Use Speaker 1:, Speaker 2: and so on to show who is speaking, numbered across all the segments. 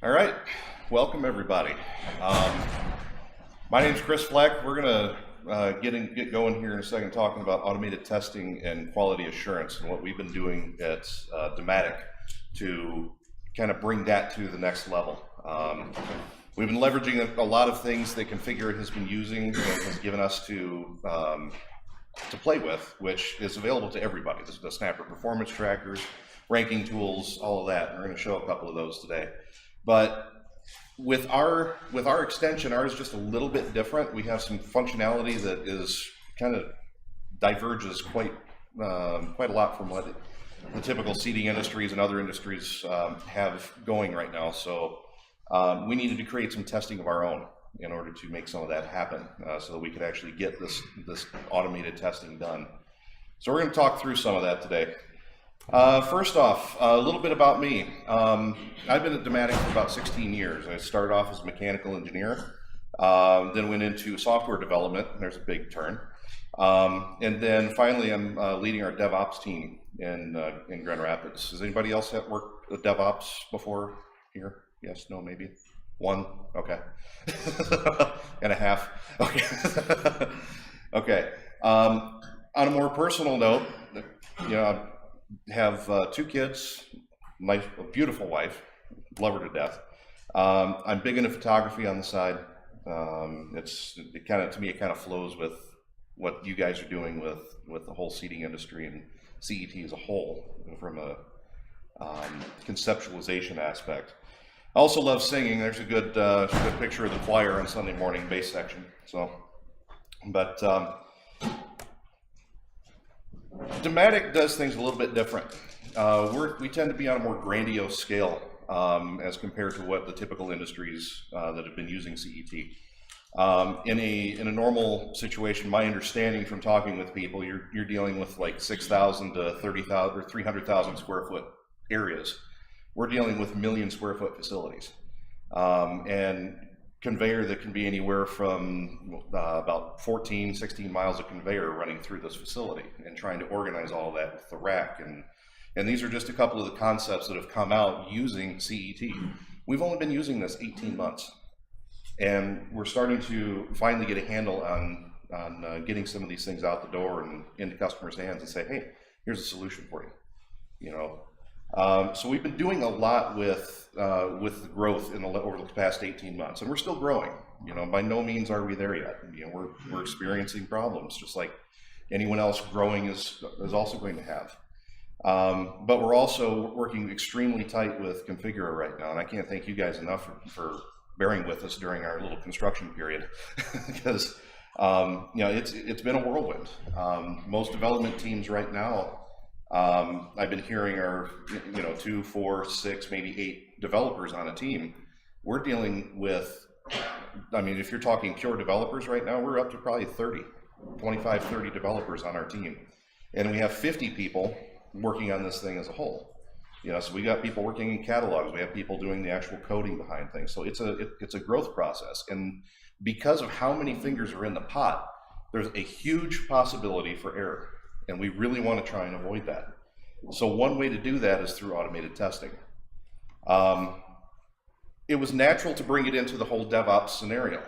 Speaker 1: All right, welcome everybody. My name is Chris Fleck. We're going to get going here in a second talking about automated testing and quality assurance and what we've been doing at Dematic to kind of bring that to the next level. We've been leveraging a lot of things that Configura has been using and has given us to play with, which is available to everybody. This is the Snapper performance trackers, ranking tools, all of that. We're going to show a couple of those today. But with our extension, ours is just a little bit different. We have some functionality that is kind of diverges quite a lot from what the typical seating industries and other industries have going right now. So we needed to create some testing of our own in order to make some of that happen, so that we could actually get this automated testing done. So we're going to talk through some of that today. First off, a little bit about me. I've been at Dematic for about 16 years. I started off as a mechanical engineer, then went into software development. There's a big turn. And then finally, I'm leading our DevOps team in Grand Rapids. Has anybody else worked with DevOps before here? Yes, no, maybe? One? Okay. And a half? Okay. Okay. On a more personal note, have 2 kids, a beautiful wife, love her to death. I'm big into photography on the side. It kind of flows with what you guys are doing with the whole seating industry and CET as a whole from a conceptualization aspect. I also love singing. There's a good picture of the choir on Sunday morning, bass section. So, but Dematic does things a little bit different. We tend to be on a more grandiose scale as compared to what the typical industries that have been using CET. In a normal situation, my understanding from talking with people, you're dealing with like 6,000 to 30,000 or 300,000 square foot areas. We're dealing with million square foot facilities, and conveyor that can be anywhere from about 14, 16 miles of conveyor running through this facility and trying to organize all of that with the rack. And these are just a couple of the concepts that have come out using CET. We've only been using this 18 months, and we're starting to finally get a handle on getting some of these things out the door and into customers' hands and say, hey, here's a solution for you. So we've been doing a lot with the growth over the past 18 months, and we're still growing. By no means are we there yet. We're experiencing problems, just like anyone else growing is also going to have. But we're also working extremely tight with Configura right now, and I can't thank you guys enough for bearing with us during our little construction period, because it's been a whirlwind. Most development teams right now, I've been hearing are 2, 4, 6, maybe 8 developers on a team. We're dealing with, if you're talking pure developers right now, we're up to probably 25, 30 developers on our team. And we have 50 people working on this thing as a whole. So we got people working in catalogs, we have people doing the actual coding behind things. So it's a growth process. And because of how many fingers are in the pot, there's a huge possibility for error. And we really want to try and avoid that. So one way to do that is through automated testing. It was natural to bring it into the whole DevOps scenario.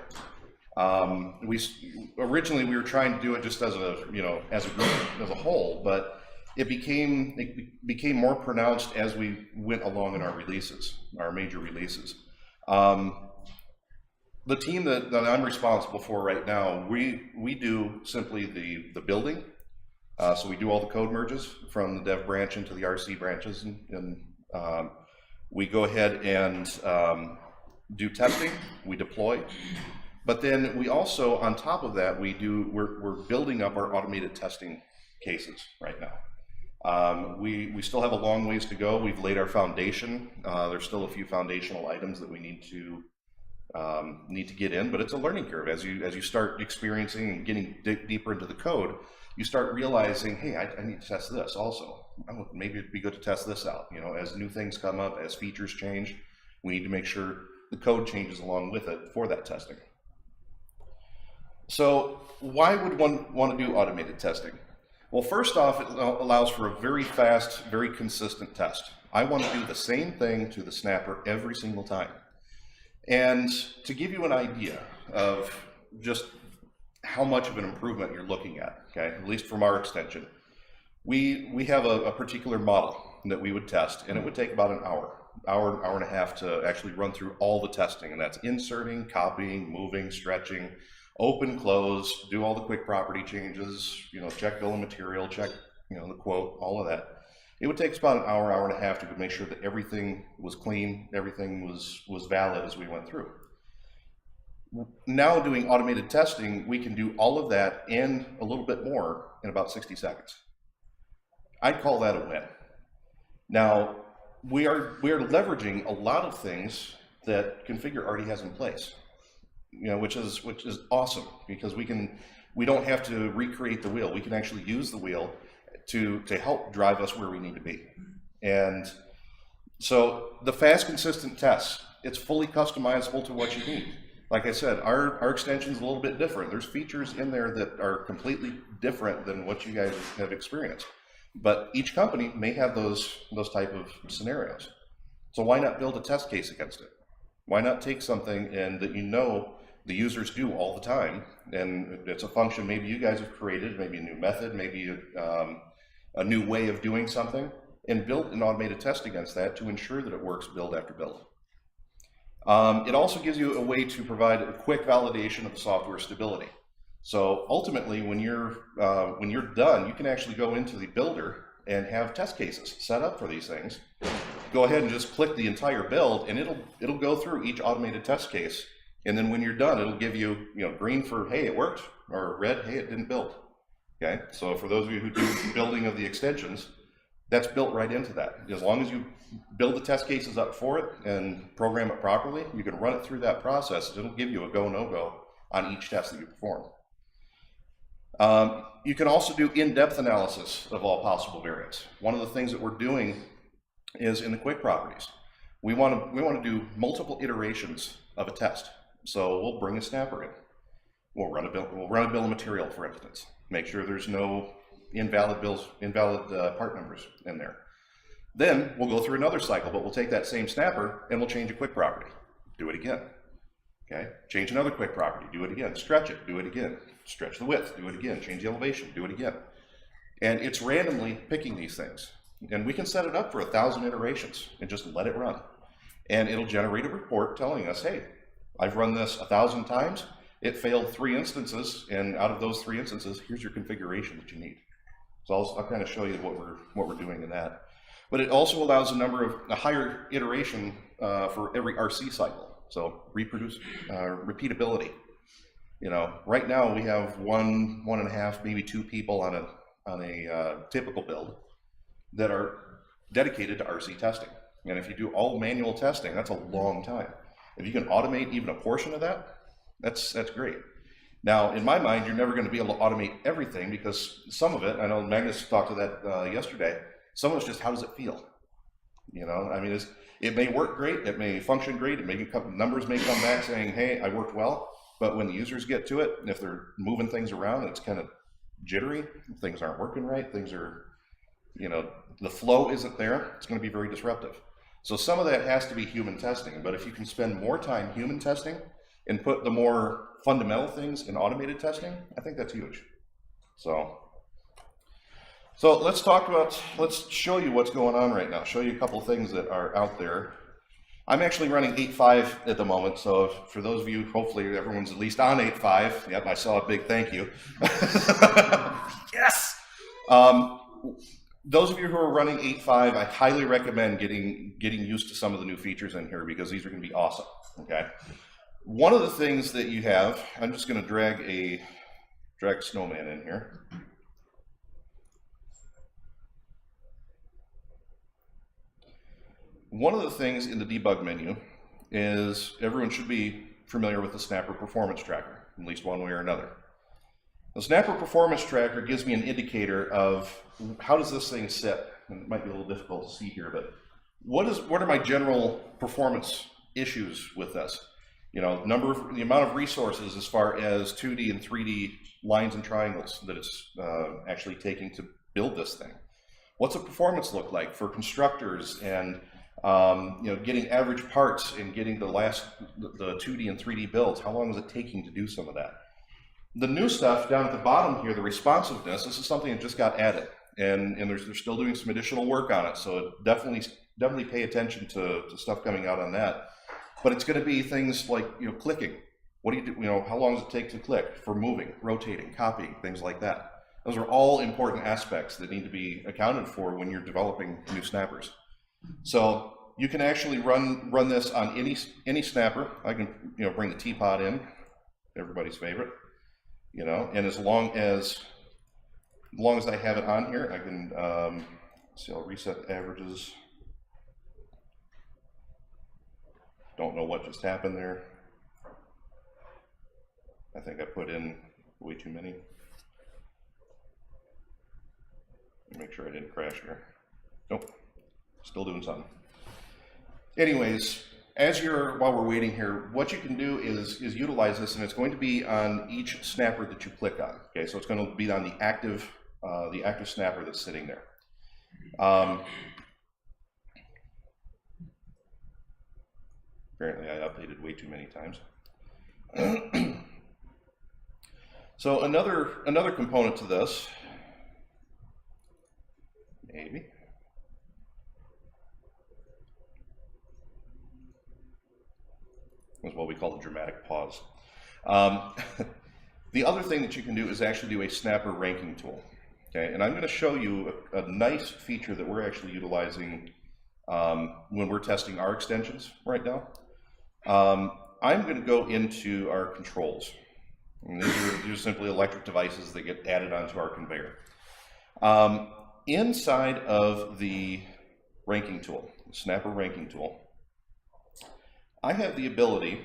Speaker 1: Originally we were trying to do it just as a group, as a whole, but it became more pronounced as we went along in our releases, our major releases. The team that I'm responsible for right now, we do simply the building. So we do all the code merges from the dev branch into the RC branches, and we go ahead and do testing, we deploy. But then we also, on top of that, we're building up our automated testing cases right now. We still have a long ways to go. We've laid our foundation. There's still a few foundational items that we need to get in, but it's a learning curve. As you start experiencing and getting deeper into the code, you start realizing, hey, I need to test this also. Maybe it'd be good to test this out. As new things come up, as features change, we need to make sure the code changes along with it for that testing. So why would one want to do automated testing? Well, first off, it allows for a very fast, very consistent test. I want to do the same thing to the snapper every single time. And to give you an idea of just how much of an improvement you're looking at, okay, at least from our extension, we have a particular model that we would test, and it would take about an hour and a half to actually run through all the testing, and that's inserting, copying, moving, stretching, open, close, do all the quick property changes, you know, check bill of material, check, you know, the quote, all of that. It would take us about an hour and a half to make sure that everything was clean, everything was valid as we went through. Now doing automated testing, we can do all of that and a little bit more in about 60 seconds. I'd call that a win. Now, we are leveraging a lot of things that Configura already has in place, you know, which is awesome, because we don't have to recreate the wheel. We can actually use the wheel to help drive us where we need to be. And so the fast, consistent tests, it's fully customizable to what you need. Like I said, our extension is a little bit different. There's features in there that are completely different than what you guys have experienced. But each company may have those type of scenarios. So why not build a test case against it? Why not take something and that you know the users do all the time, and it's a function maybe you guys have created, maybe a new method, maybe a new way of doing something, and build an automated test against that to ensure that it works build after build. It also gives you a way to provide a quick validation of the software stability. So ultimately, when you're done, you can actually go into the builder and have test cases set up for these things. Go ahead and just click the entire build, and it'll go through each automated test case. And then when you're done, it'll give you, you know, green for hey, it worked, or red, hey, it didn't build. Okay. So for those of you who do building of the extensions, that's built right into that. As long as you build the test cases up for it and program it properly, you can run it through that process. It'll give you a go, no go on each test that you perform. You can also do in-depth analysis of all possible variants. One of the things that we're doing is in the quick properties. We want to do multiple iterations of a test. So we'll bring a snapper in. We'll run a bill of material, for instance. Make sure there's no invalid part numbers in there. Then we'll go through another cycle, but we'll take that same snapper and we'll change a quick property. Do it again. Okay, change another quick property, do it again, stretch it, do it again, stretch the width, do it again, change the elevation, do it again. And it's randomly picking these things. And we can set it up for 1,000 iterations and just let it run. And it'll generate a report telling us, hey, I've run this 1,000 times, it failed 3 instances, and out of those 3 instances, here's your configuration that you need. So I'll kind of show you what we're doing in that. But it also allows a higher iteration for every RC cycle. So repeatability. You know, right now we have 1.5, maybe 2 people on a typical build that are dedicated to RC testing. And if you do all manual testing, that's a long time. If you can automate even a portion of that, that's great. Now, in my mind, you're never going to be able to automate everything, because some of it, I know Magnus talked to that yesterday, some of it's just how does it feel? You know, I mean, it may work great, it may function great, numbers may come back saying, hey, I worked well, but when the users get to it, if they're moving things around, it's kind of jittery, things aren't working right, things are, you know, the flow isn't there, it's going to be very disruptive. So some of that has to be human testing, but if you can spend more time human testing and put the more fundamental things in automated testing, I think that's huge. So let's show you what's going on right now, show you a couple of things that are out there. I'm actually running 8.5 at the moment, so for those of you, hopefully everyone's at least on 8.5. Yep, I saw a big thank you. Yes! Those of you who are running 8.5, I highly recommend getting used to some of the new features in here, because these are going to be awesome, okay? One of the things that you have, I'm just going to drag a snowman in here. One of the things in the debug menu is everyone should be familiar with the Snapper Performance Tracker, at least one way or another. The Snapper Performance Tracker gives me an indicator of how does this thing sit, and it might be a little difficult to see here, but what are my general performance issues with this? You know, the amount of resources as far as 2D and 3D lines and triangles that it's actually taking to build this thing. What's the performance look like for constructors and Getting average parts and getting the 2D and 3D builds. How long is it taking to do some of that? The new stuff down at the bottom here, the responsiveness, this is something that just got added, and they're still doing some additional work on it. So definitely pay attention to stuff coming out on that. But it's going to be things like clicking. What do you do? How long does it take to click for moving, rotating, copying, things like that. Those are all important aspects that need to be accounted for when you're developing new snappers. So you can actually run this on any snapper. I can bring the teapot in, everybody's favorite, and as long as I have it on here, I can see. I'll reset the averages. Don't know what just happened there. I think I put in way too many. Make sure I didn't crash here. Nope, still doing something. Anyways, while we're waiting here, what you can do is utilize this, and it's going to be on each snapper that you click on. Okay, so it's going to be on the active snapper that's sitting there. Apparently, I updated way too many times. So another component to this, maybe. Is what we call the dramatic pause. The other thing that you can do is actually do a snapper ranking tool. Okay, and I'm going to show you a nice feature that we're actually utilizing when we're testing our extensions right now. I'm going to go into our controls. And these are simply electric devices that get added onto our conveyor. Inside of the ranking tool, the snapper ranking tool, I have the ability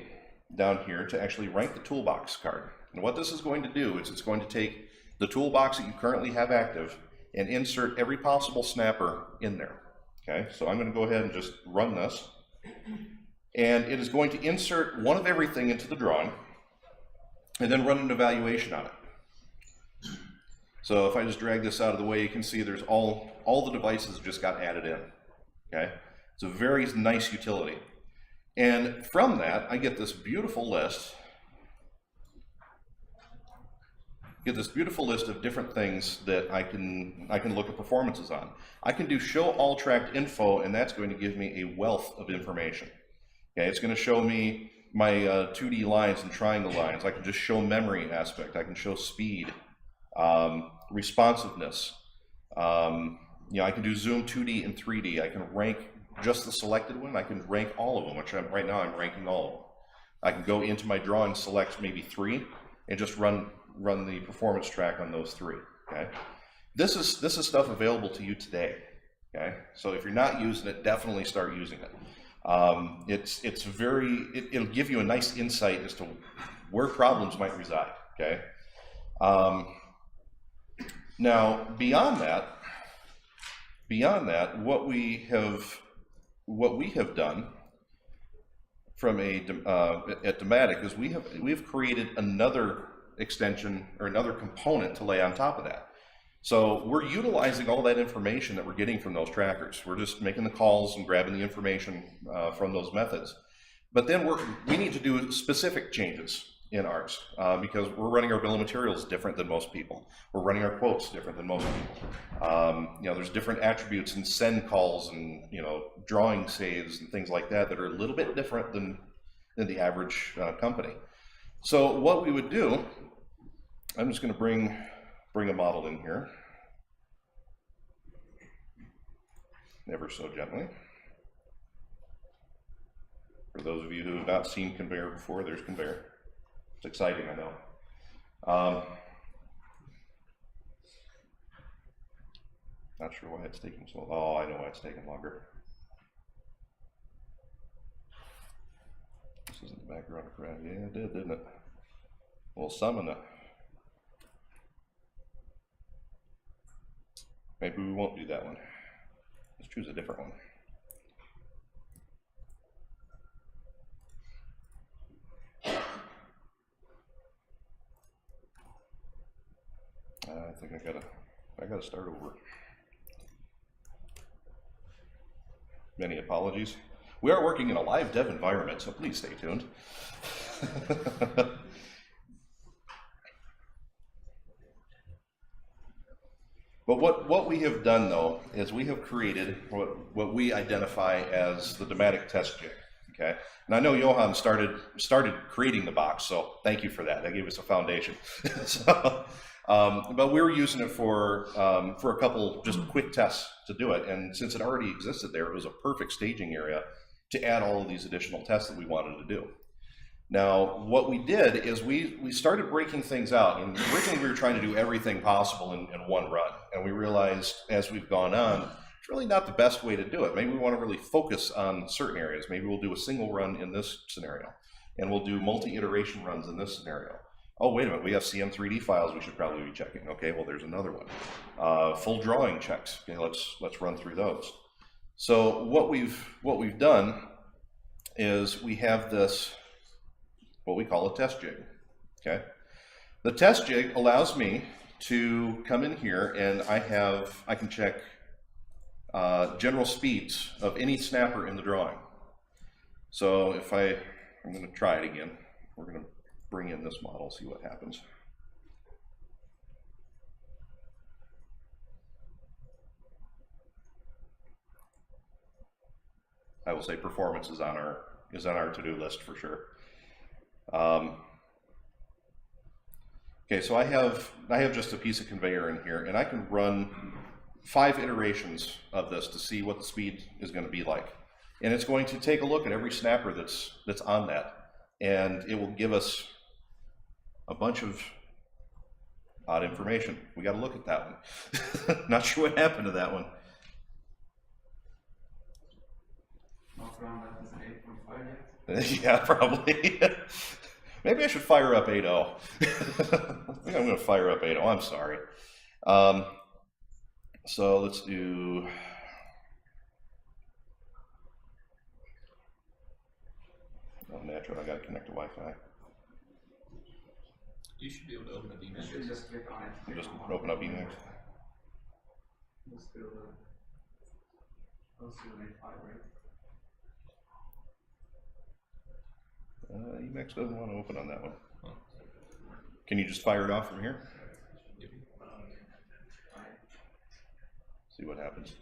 Speaker 1: down here to actually rank the toolbox card. And what this is going to do is it's going to take the toolbox that you currently have active and insert every possible snapper in there. Okay, so I'm going to go ahead and just run this. And it is going to insert one of everything into the drawing and then run an evaluation on it. So if I just drag this out of the way, you can see there's all the devices just got added in. Okay, it's a very nice utility. And from that, I get this beautiful list. Of different things that I can look at performances on. I can do show all tracked info, and that's going to give me a wealth of information. Okay, it's going to show me my 2D lines and triangle lines. I can just show memory aspect. I can show speed, responsiveness. I can do zoom 2D and 3D. I can rank just the selected one. I can rank all of them, which right now I'm ranking all of them. I can go into my drawing, select maybe 3, and just run the performance track on those 3. Okay, this is stuff available to you today. Okay, so if you're not using it, definitely start using it. It'll give you a nice insight as to where problems might reside. Okay. Now beyond that, what we have done from at Dematic is we've created another extension or another component to lay on top of that. So we're utilizing all that information that we're getting from those trackers. We're just making the calls and grabbing the information from those methods. But then we need to do specific changes in ours because we're running our bill of materials different than most people. We're running our quotes different than most people. There's different attributes in send calls and drawing saves and things like that are a little bit different than the average company. So what we would do, I'm just going to bring a model in here, ever so gently. For those of you who have not seen conveyor before, there's conveyor. It's exciting, I know. Not sure why it's taking so long. Oh, I know why it's taking longer. This isn't the background correct. Yeah, it did, didn't it? We'll summon it. Maybe we won't do that one. Let's choose a different one. I think I gotta start over. Many apologies. We are working in a live dev environment, so please stay tuned. But what we have done, though, is we have created what we identify as the Dematic test jig. Okay, and I know Johan started creating the box, so thank you for that. That gave us a foundation. So, but we were using it for a couple just quick tests to do it, and since it already existed there, it was a perfect staging area to add all of these additional tests that we wanted to do. Now, what we did is we started breaking things out, and originally we were trying to do everything possible in one run, and we realized as we've gone on, it's really not the best way to do it. Maybe we want to really focus on certain areas. Maybe we'll do a single run in this scenario, and we'll do multi-iteration runs in this scenario. Oh, wait a minute, we have CM3D files we should probably be checking. Okay, well, there's another one. Full drawing checks. Okay, let's run through those. So what we've done is we have this, what we call a test jig. Okay, the test jig allows me to come in here and I can check general speeds of any snapper in the drawing. So if I'm going to try it again. We're going to bring in this model, see what happens. I will say performance is on our to-do list for sure. Okay, so I have just a piece of conveyor in here, and I can run 5 iterations of this to see what the speed is going to be like. And it's going to take a look at every snapper that's on that, and it will give us a bunch of odd information. We got to look at that one. Not sure what happened to that one. Yeah, probably. Maybe I should fire up 8.0. I think I'm going to fire up 8.0. I'm sorry. So let's do. Oh, natural. I got to connect to Wi-Fi.
Speaker 2: You should be able to open up Emacs.
Speaker 3: You should just click on it.
Speaker 1: Just open up Emacs.
Speaker 3: Just do the. Let's do the 5, right?
Speaker 1: Emacs doesn't want to open on that one. Huh. Can you just fire it off from here?
Speaker 2: Yep.
Speaker 1: See what happens.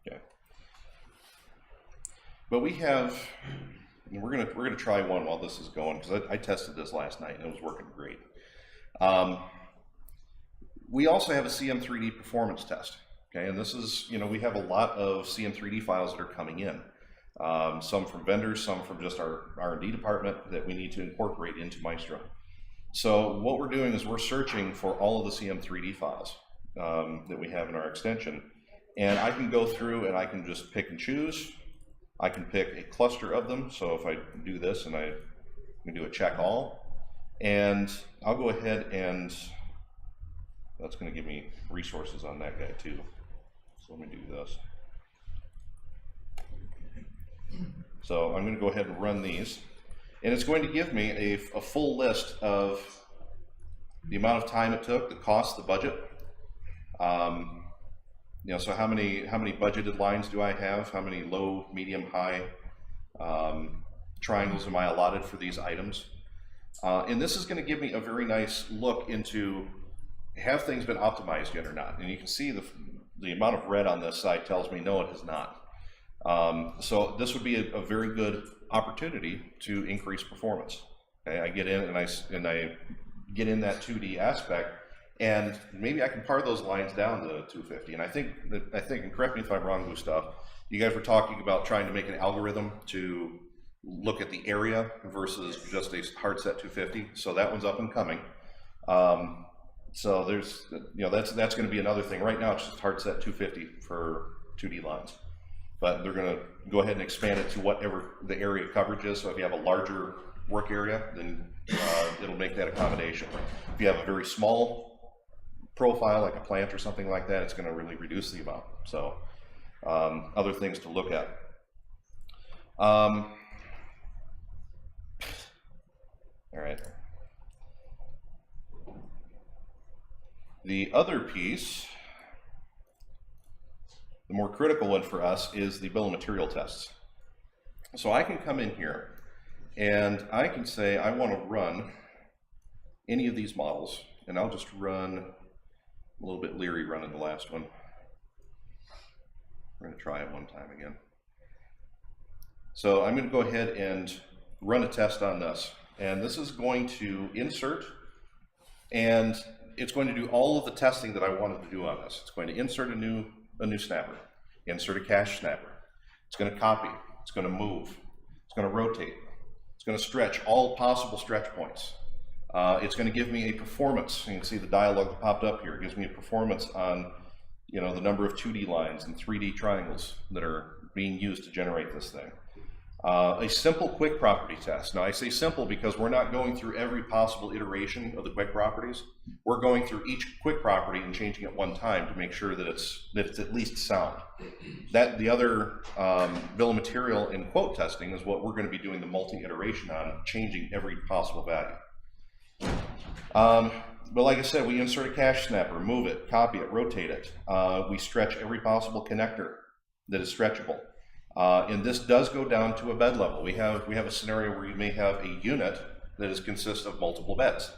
Speaker 1: Okay. But we have. And we're gonna try one while this is going, because I tested this last night and it was working great. We also have a CM3D performance test. Okay, and this is, we have a lot of CM3D files that are coming in. Some from vendors, some from just our R&D department that we need to incorporate into Maestro. So what we're doing is we're searching for all of the CM3D files that we have in our extension, and I can go through and I can just pick and choose. I can pick a cluster of them. So if I do this and I can do a check all, and I'll go ahead and that's going to give me resources on that guy too. So let me do this. So I'm going to go ahead and run these, and it's going to give me a full list of the amount of time it took, the cost, the budget. So how many budgeted lines do I have? How many low, medium, high triangles am I allotted for these items? And this is going to give me a very nice look into, have things been optimized yet or not? And you can see the amount of red on this side tells me no, it has not. So this would be a very good opportunity to increase performance. Okay, I get in and I get in that 2D aspect. And maybe I can par those lines down to 250. And I think, and correct me if I'm wrong, Gustav, you guys were talking about trying to make an algorithm to look at the area versus just a hard set 250. So that one's up and coming. So there's, that's going to be another thing. Right now it's just hard set 250 for 2D lines. But they're going to go ahead and expand it to whatever the area coverage is. So if you have a larger work area, then it'll make that accommodation. If you have a very small profile, like a plant or something like that, it's going to really reduce the amount. So other things to look at. All right. The other piece, the more critical one for us, is the bill of material tests. So I can come in here and I can say I want to run any of these models, and I'll just run a little bit leery running the last one. We're going to try it one time again. So I'm going to go ahead and run a test on this, and this is going to insert, and it's going to do all of the testing that I wanted to do on this. It's going to insert a new snapper, insert a cache snapper. It's going to copy, it's going to move, it's going to rotate, it's going to stretch all possible stretch points. It's going to give me a performance. You can see the dialog that popped up here. It gives me a performance on, you know, the number of 2D lines and 3D triangles that are being used to generate this thing. A simple quick property test. Now I say simple because we're not going through every possible iteration of the quick properties. We're going through each quick property and changing it one time to make sure that it's at least sound. The other bill of material in quote testing is what we're going to be doing the multi-iteration on, changing every possible value. But like I said, we insert a cache snapper, move it, copy it, rotate it. We stretch every possible connector that is stretchable. And this does go down to a bed level. We have a scenario where you may have a unit that consists of multiple beds.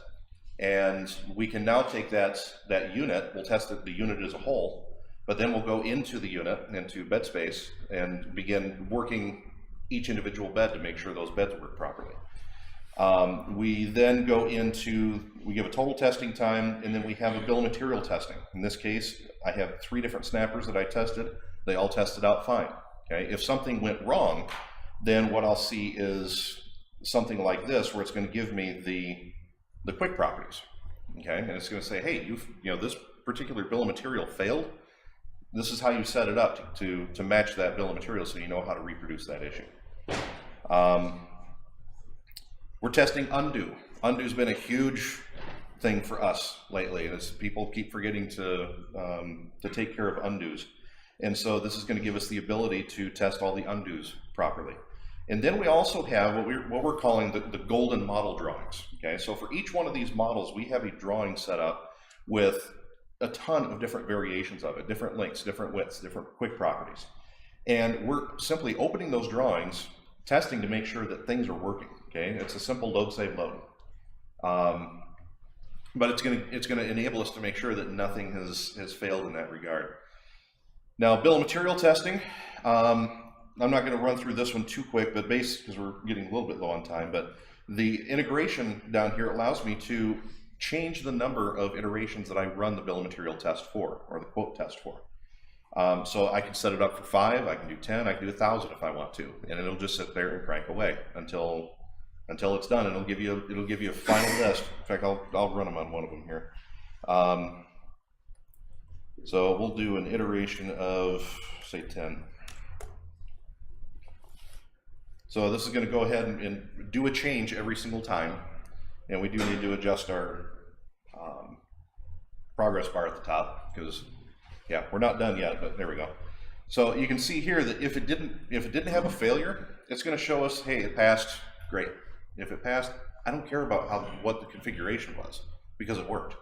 Speaker 1: And we can now take that unit, we'll test the unit as a whole, but then we'll go into the unit, into bed space, and begin working each individual bed to make sure those beds work properly. We then go into, we give a total testing time, and then we have a bill of material testing. In this case, I have 3 different snappers that I tested. They all tested out fine. Okay? If something went wrong, then what I'll see is something like this, where it's going to give me the quick properties. Okay? And it's going to say, hey, you know, this particular bill of material failed. This is how you set it up to match that bill of material, so you know how to reproduce that issue. We're testing undo. Undo's been a huge thing for us lately, as people keep forgetting to take care of undos. And so this is going to give us the ability to test all the undos properly. And then we also have what we're calling the golden model drawings. Okay, so for each one of these models, we have a drawing set up with a ton of different variations of it, different lengths, different widths, different quick properties. And we're simply opening those drawings, testing to make sure that things are working. Okay, it's a simple load, save, load. But it's going to enable us to make sure that nothing has failed in that regard. Now, bill of material testing. I'm not going to run through this one too quick, but because we're getting a little bit low on time. But the integration down here allows me to change the number of iterations that I run the bill of material test for, or the quote test for. So I can set it up for 5. I can do 10. I can do 1,000 if I want to, and it'll just sit there and crank away until it's done, and it'll give you a final list. In fact, I'll run them on one of them here. So we'll do an iteration of, say, 10. So this is going to go ahead and do a change every single time, and we do need to adjust our progress bar at the top, because yeah, we're not done yet, but there we go. So you can see here that if it didn't have a failure, it's going to show us, hey, it passed, great. If it passed, I don't care about what the configuration was, because it worked.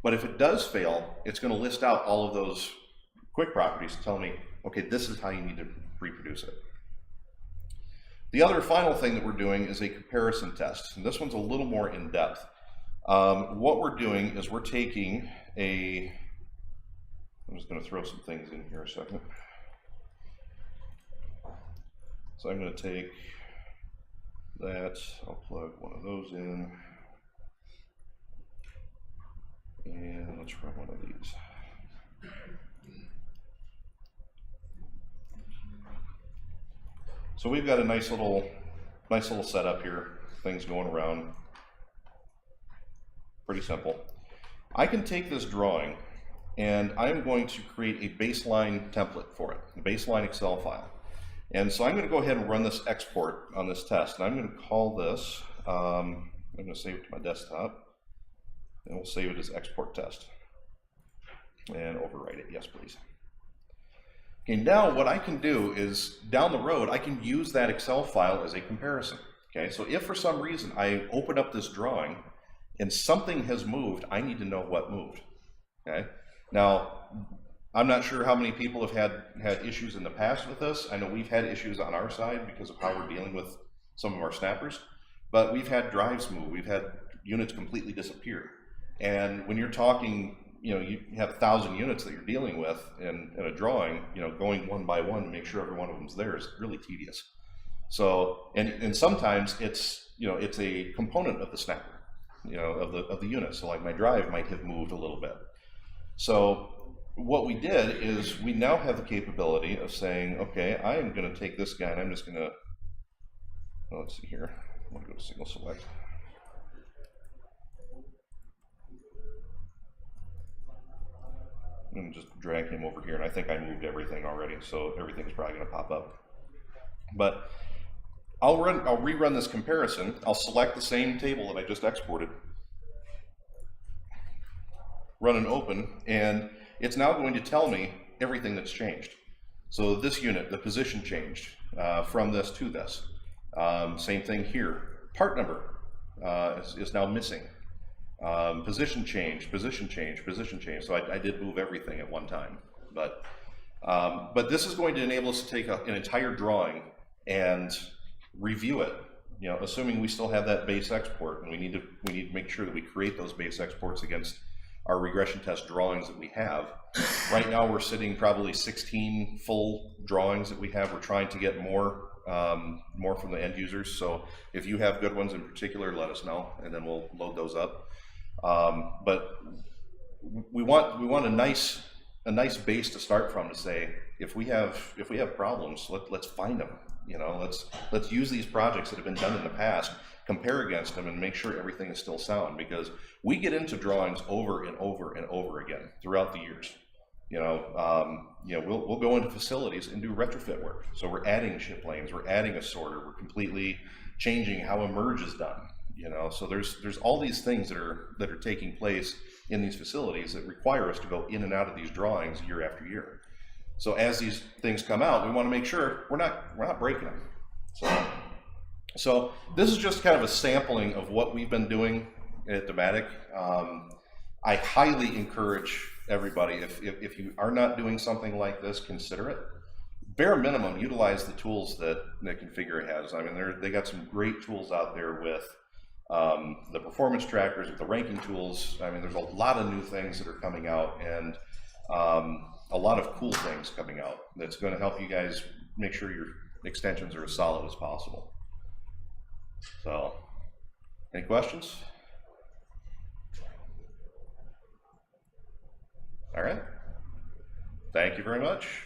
Speaker 1: But if it does fail, it's going to list out all of those quick properties to tell me, okay, this is how you need to reproduce it. The other final thing that we're doing is a comparison test, and this one's a little more in depth. What we're doing is we're taking I'm just going to throw some things in here a second. So I'm going to take that, I'll plug one of those in, and let's run one of these. So we've got a nice little setup here, things going around, pretty simple. I can take this drawing and I'm going to create a baseline template for it, a baseline Excel file. And so I'm going to go ahead and run this export on this test. And I'm going to call this, I'm going to save it to my desktop, and we'll save it as export test. And overwrite it, yes please. Okay, now what I can do is, down the road, I can use that Excel file as a comparison. Okay, so if for some reason I open up this drawing and something has moved, I need to know what moved. Okay, now I'm not sure how many people have had issues in the past with this. I know we've had issues on our side because of how we're dealing with some of our snappers, but we've had drives move, we've had units completely disappear. And when you're talking, you have 1,000 units that you're dealing with in a drawing, going one by one to make sure every one of them's there is really tedious. So, and sometimes it's a component of the snapper, of the unit. So like my drive might have moved a little bit. So what we did is we now have the capability of saying, okay, I am going to take this guy and I'm just going to, let's see here, I'm going to go to single select. I'm going to just drag him over here, and I think I moved everything already, so everything's probably going to pop up. But I'll rerun this comparison. I'll select the same table that I just exported, run an open, and it's now going to tell me everything that's changed. So this unit, the position changed from this to this. Same thing here. Part number is now missing. Position change, position change, position change. So I did move everything at one time, but this is going to enable us to take an entire drawing and review it. Assuming we still have that base export, and we need to make sure that we create those base exports against our regression test drawings that we have. Right now we're sitting probably 16 full drawings that we have. We're trying to get more from the end users. So if you have good ones in particular, let us know, and then we'll load those up. But we want a nice base to start from, to say if we have problems, let's find them. Let's use these projects that have been done in the past, compare against them, and make sure everything is still sound, because we get into drawings over and over and over again throughout the years. We'll go into facilities and do retrofit work. So we're adding ship lanes, we're adding a sorter, we're completely changing how a merge is done. So there's all these things that are taking place in these facilities that require us to go in and out of these drawings year after year. So as these things come out, we want to make sure we're not breaking them. So this is just kind of a sampling of what we've been doing at Dematic. I highly encourage everybody, if you are not doing something like this, consider it. Bare minimum, utilize the tools that Configura has. I mean, they got some great tools out there with the performance trackers, with the ranking tools. I mean, there's a lot of new things that are coming out, and a lot of cool things coming out that's going to help you guys make sure your extensions are as solid as possible. So, any questions? All right. Thank you very much.